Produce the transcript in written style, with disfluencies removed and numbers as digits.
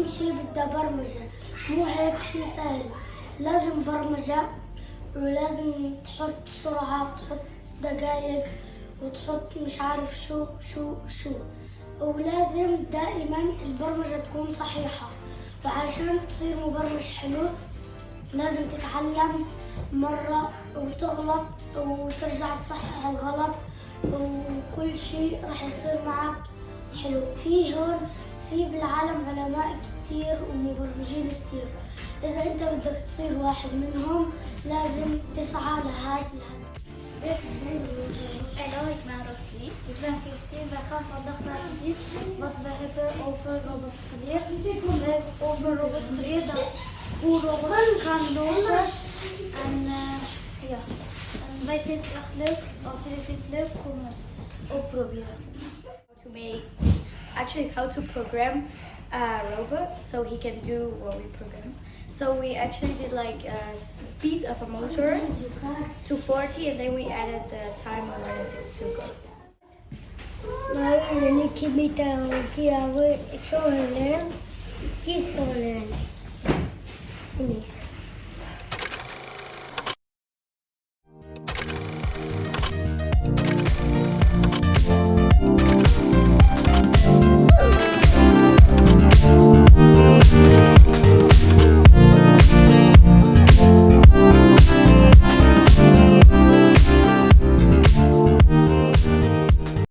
أول شي بدها برمجة، مو هيك شي سهل. لازم برمجة ولازم تحط سرعة، تحط دقايق وتحط مش عارف شو ولازم دائما البرمجة تكون صحيحة. وعشان تصير مبرمج حلو لازم تتعلم مرة وتغلط وترجع تصحح الغلط، وكل شيء راح يصير معك حلو. في بالعالم علماء كتير ومبرمجين كتير. إذا أنت بدك تصير واحد منهم لازم تسعى لهذا الهدف. Hallo, ik ben Rosalie. Ik ben Christine. Wij gaan vandaag laten zien wat we hebben over robots geleerd. We hebben over robots geleerd hoe robots gaan lopen. En ja, en wij vinden het echt leuk. Als jullie vindt het leuk, kom ook proberen. How to program a robot so he can do what we program. So we actually did like a speed of a motor to 40 and then we added the time we wanted it to go. Qui sont les